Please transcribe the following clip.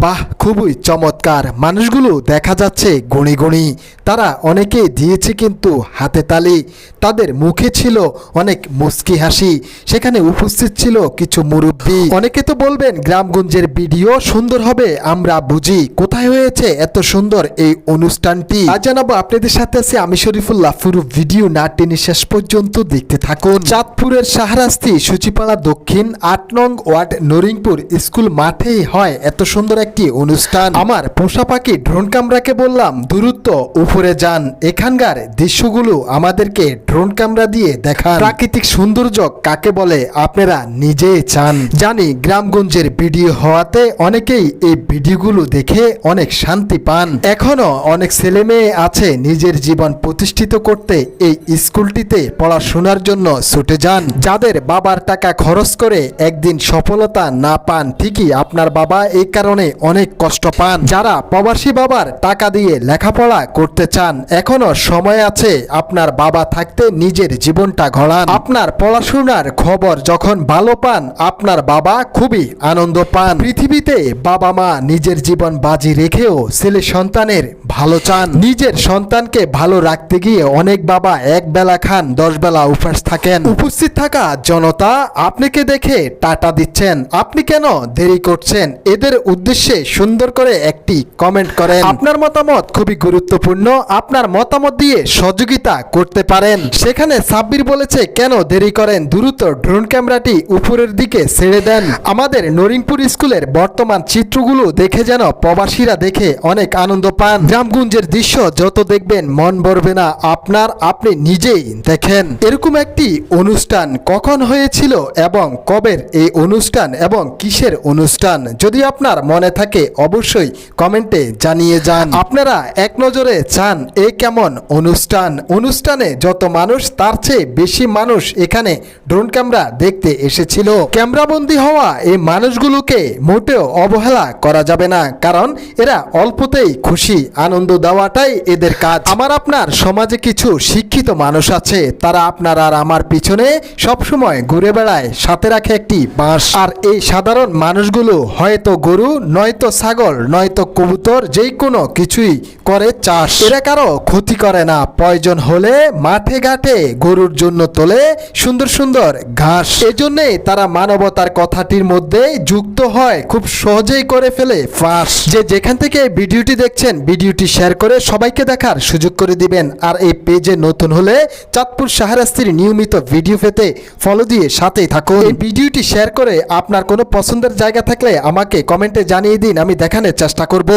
বাহ, খুবই চমৎকার। মানুষগুলো দেখা যাচ্ছে গুণী গুণী, তারা অনেকে দিয়েছে কিন্তু হাতে তালি। তাদের মুখে ছিল অনেক মুচকি হাসি। সেখানে উপস্থিত ছিল কিছু মুরব্বী। অনেকে তো বলবেন গ্রামগঞ্জের ভিডিও সুন্দর হবে, আমরা বুঝি। কোথায় হয়েছে এত সুন্দর এই অনুষ্ঠানটি? আজ জানাবো আপনাদের সাথে আছে আমি শরীফুল্লাহ। পুরো ভিডিও না টেনে শেষ পর্যন্ত দেখতে থাকুন। চাঁদপুরের শাহরাস্তি সূচিপাড়া দক্ষিণ ৮ নং ওয়ার্ড নরিংপুর স্কুল মাঠেই হয় এত সুন্দর একটি অনুষ্ঠান। আমার পোষা পাখি ড্রোন ক্যামেরাকে বললাম দ্রুত উপরে যান, এখানকার দৃশ্যগুলো আমাদেরকে ড্রোন ক্যামেরা দিয়ে দেখান। প্রাকৃতিক সৌন্দর্য কাকে বলে আপনারা নিজেই চান। জানি গ্রামগঞ্জের ভিডিও হওয়াতে অনেকেই এই ভিডিওগুলো দেখে অনেক শান্তি পান। এখনো অনেক ছেলে মেয়ে আছে নিজের জীবন প্রতিষ্ঠিত করতে এই স্কুলটিতে পড়াশোনার জন্য ছুটে যান। যাদের বাবার টাকা খরচ করে একদিন সফলতা না পান, ঠিকই আপনার বাবা এই কারণে অনেক কষ্ট পান। যারা প্রবাসী বাবার টাকা দিয়ে লেখাপড়া করতে চান, এখনো সময় আছে। আপনার বাবা থাকতে নিজের জীবনটা গড়ান। আপনার পড়াশোনার খবর যখন ভালো পান, আপনার বাবা খুবই আনন্দ পান। পৃথিবীতে বাবা মা নিজের জীবন বাজি রেখেও ছেলে সন্তানের ভালো চান। নিজের সন্তানকে ভালো রাখতে গিয়ে অনেক বাবা এক বেলা খান, 10 বেলা উপবাস থাকেন। উপস্থিত থাকা জনতা আপনাকে দেখে টাটা দিচ্ছেন, আপনি কেন দেরি করছেন? এদের উদ্দেশ্যে সুন্দর করে একটি কমেন্ট করেন। আপনার মতামত খুবই গুরুত্বপূর্ণ, আপনার মতামত দিয়ে সহযোগিতা করতে পারেন। সেখানে সাব্বির বলেছে, কেন দেরি করেন, দ্রুত ড্রোন ক্যামেরাটি উপরের দিকে ছেড়ে দেন। আমাদের নরিংপুর স্কুলের বর্তমান চিত্রগুলো দেখে যেন প্রবাসীরা দেখে অনেক আনন্দ পান। গ্রামগঞ্জের দৃশ্য যত দেখবেন মন ভরবে না আপনার, আপনি নিজেই দেখেন। এরকম একটি অনুষ্ঠান কখন হয়েছিল এবং কবের এই অনুষ্ঠান এবং কিসের অনুষ্ঠান, যদি আপনার মনে থাকে অবশ্যই কমেন্টে জানিয়ে যান। আপনারা এক নজরে চান এই কেমন অনুষ্ঠান? অনুষ্ঠানে যত মানুষ তার চেয়ে বেশি মানুষ এখানে ড্রোন ক্যামেরা দেখতে এসেছিল। ক্যামেরাবন্দি হওয়া এই মানুষগুলোকে মোটেও অবহেলা করা যাবে না, কারণ এরা অল্পতেই খুশি। আনন্দ দেওয়াটাই এদের কাজ। আমার আপনার সমাজে কিছু শিক্ষিত মানুষ আছে, তারা আপনার আর আমার পিছনে সবসময় ঘুরে বেড়ায়, সাথে রাখে একটি বাঁশ। আর এই সাধারণ মানুষগুলো হয়তো গরু, নয়তো ছাগল, নয়তো কবুতর, যেই কোনো কিছুই করে চাষ। এরা কারো ক্ষতি করে না। প্রয়োজন হলে মাঠে ঘাটে গরুর জন্য তোলে সুন্দর সুন্দর ঘাস। এজন্যই তারা মানবতার কথাটির মধ্যে যুক্ত হয়, খুব সহজেই করে ফেলে ফাঁস। যে যেখান থেকে ভিডিওটি দেখছেন, ভিডিওটি শেয়ার করে সবাইকে দেখার সুযোগ করে দিবেন। আর এই পেজে নতুন হলে চাঁদপুর শাহরাস্তির নিয়মিত ভিডিও পেতে ফলো দিয়ে সাথেই থাকুন। এই ভিডিওটি শেয়ার করে আপনার কোনো পছন্দের জায়গা থাকলে আমাকে কমেন্টে জানিয়ে দিন, আমি দেখানোর চেষ্টা করব।